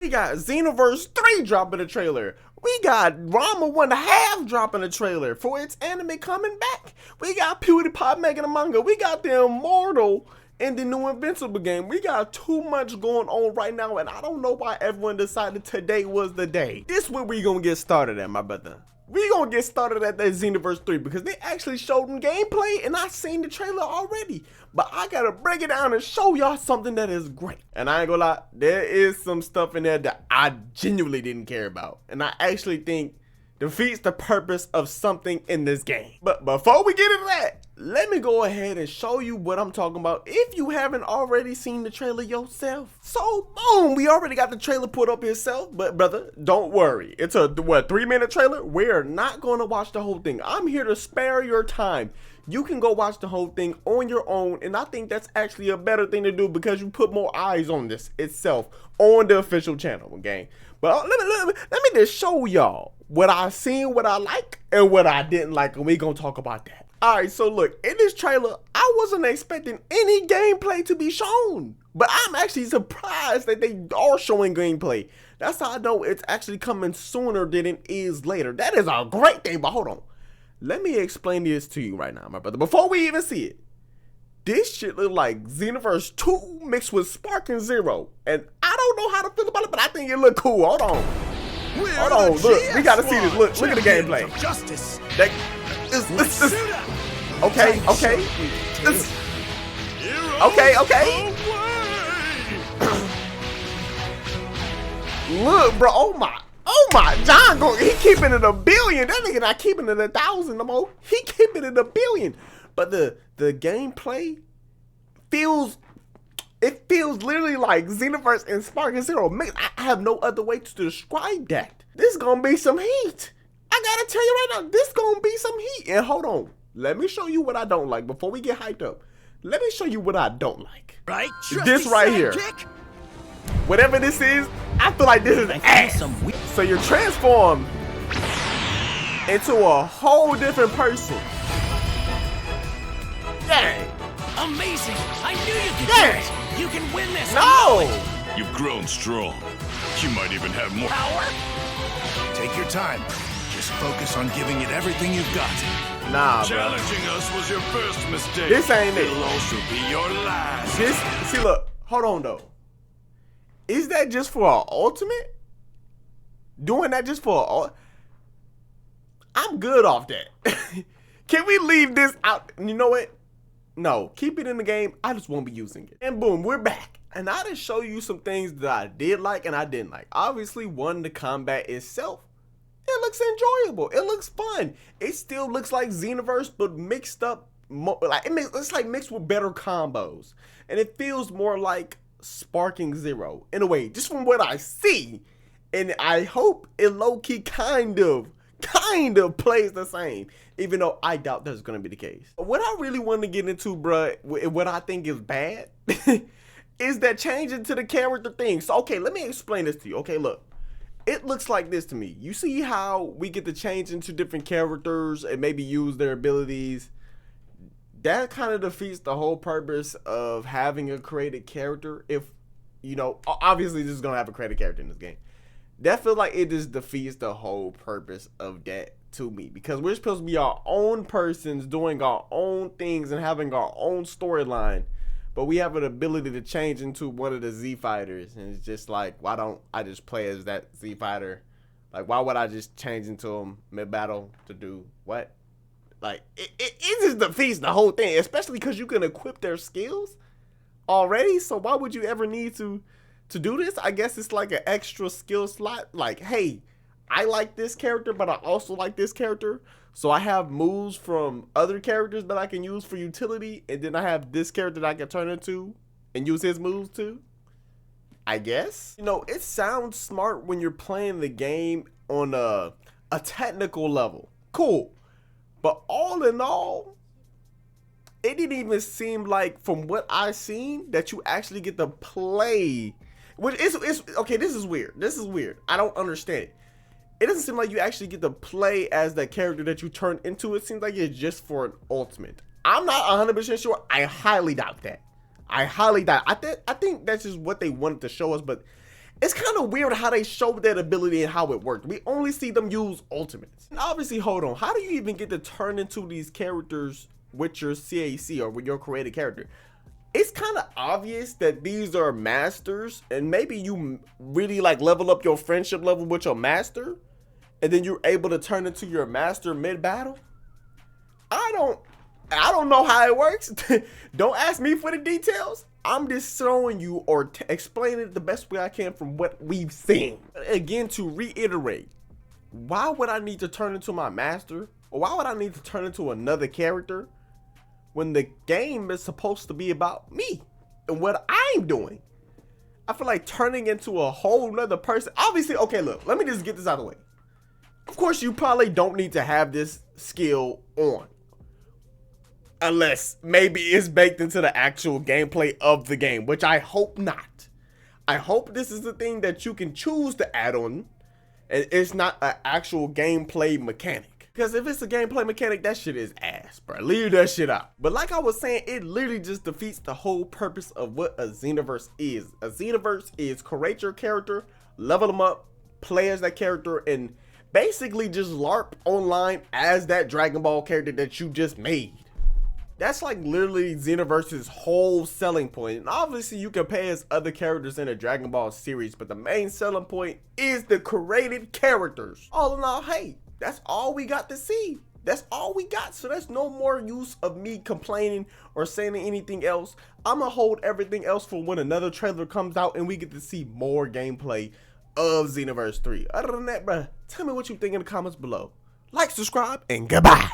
We got Xenoverse 3 dropping a trailer. We got Rama 1.5 dropping a trailer for its anime coming back. We got PewDiePie making a manga. We got the Immortal in the new Invincible game. We got too much going on right now, and I don't know why everyone decided today was the day. This is where we gonna get started at, my brother. We gonna get started at that Xenoverse 3 because they actually showed them gameplay and I seen the trailer already. But I gotta break it down and show y'all something that is great. And I ain't gonna lie, there is some stuff in there that I genuinely didn't care about. And I actually think defeats the purpose of something in this game. But before we get into that, let me go ahead and show you what I'm talking about if you haven't already seen the trailer yourself. So boom, we already got the trailer put up yourself, but brother, don't worry. It's a 3-minute trailer. We're not gonna watch the whole thing. I'm here to spare your time. You can go watch the whole thing on your own, and I think that's actually a better thing to do because you put more eyes on this itself on the official channel, okay? But let me just show y'all what I seen, what I like, and what I didn't like, and we gonna talk about that. Alright, so look, in this trailer, I wasn't expecting any gameplay to be shown. But I'm actually surprised that they are showing gameplay. That's how I know it's actually coming sooner than it is later. That is a great thing, but hold on. Let me explain this to you right now, my brother, before we even see it. This shit look like Xenoverse 2 mixed with Spark and Zero. And I don't know how to feel about it, but I think it look cool. Hold on. Hold on, look, we gotta see this. Look at the gameplay. Justice. Okay. Look, bro, oh my, John, he keeping it a billion. That nigga not keeping it 1,000 no more. He keeping it a billion. But the gameplay feels literally like Xenoverse and Spark and Zero. I have no other way to describe that. This gonna be some heat. I gotta tell you right now, this gonna be some heat. And hold on, let me show you what I don't like before we get hyped up. Let me show you what I don't like. Right? This right here. Whatever this is, I feel like this is ass. So you're transformed into a whole different person. Dang. Amazing! I knew you could do it! You can win this! No! You've grown strong. You might even have more Power? Take your time. Just focus on giving it everything you've got. Nah, bro. Challenging us was your first mistake. This ain't it. It'll also be your last. See, look, hold on though. Is that just for an ultimate? Doing that just for I'm good off that. Can we leave this out? You know what? No, keep it in the game. I just won't be using it. And boom, we're back. And I just show you some things that I did like and I didn't like. Obviously, the combat itself, it looks enjoyable. It looks fun. It still looks like Xenoverse, but mixed up. It's like mixed with better combos. And it feels more like Sparking Zero in a way, just from what I see. And I hope it low-key kind of plays the same, even though I doubt that's gonna be the case. What I really want to get into, bruh, what I think is bad is that changing to the character thing. So okay, let me explain this to you. Okay, look, it looks like this to me. You see how we get to change into different characters and maybe use their abilities? That kind of defeats the whole purpose of having a created character. If, you know, obviously this is gonna have a created character in this game. That feels like it just defeats the whole purpose of that to me, because we're supposed to be our own persons doing our own things and having our own storyline, but we have an ability to change into one of the Z fighters, and it's just like, why don't I just play as that Z fighter? Like, why would I just change into him mid-battle to do what? Like, it just defeats the whole thing, especially because you can equip their skills already. So why would you ever need to do this? I guess it's like an extra skill slot. Like, hey, I like this character, but I also like this character. So I have moves from other characters that I can use for utility. And then I have this character that I can turn into and use his moves too. I guess. You know, it sounds smart when you're playing the game on a technical level. Cool. But all in all, it didn't even seem like, from what I seen, that you actually get to play. Which is okay, this is weird. This is weird. I don't understand it. It doesn't seem like you actually get to play as that character that you turn into. It seems like it's just for an ultimate. I'm not 100% sure. I highly doubt that. I highly doubt. I think that's just what they wanted to show us, but It's kind of weird how they showed that ability and how it worked. We only see them use ultimates. And obviously, hold on, how do you even get to turn into these characters with your CAC or with your created character? It's kind of obvious that these are masters, and maybe you really like level up your friendship level with your master, and then you're able to turn into your master mid-battle. I don't know how it works. Don't ask me for the details. I'm just showing you or explaining it the best way I can from what we've seen. Again, to reiterate, why would I need to turn into my master? Or why would I need to turn into another character when the game is supposed to be about me and what I'm doing? I feel like turning into a whole nother person. Obviously, okay, look, let me just get this out of the way. Of course, you probably don't need to have this skill on, unless maybe it's baked into the actual gameplay of the game, which I hope not. I hope this is the thing that you can choose to add on, and it's not an actual gameplay mechanic. Because if it's a gameplay mechanic, that shit is ass, bro. Leave that shit out. But like I was saying, it literally just defeats the whole purpose of what a Xenoverse is. A Xenoverse is create your character, level them up, play as that character, and basically just LARP online as that Dragon Ball character that you just made. That's like literally Xenoverse's whole selling point. And obviously you can pay as other characters in a Dragon Ball series, but the main selling point is the created characters. All in all, hey, that's all we got to see. That's all we got. So there's no more use of me complaining or saying anything else. I'm gonna hold everything else for when another trailer comes out and we get to see more gameplay of Xenoverse 3. Other than that, bruh, tell me what you think in the comments below. Like, subscribe, and goodbye.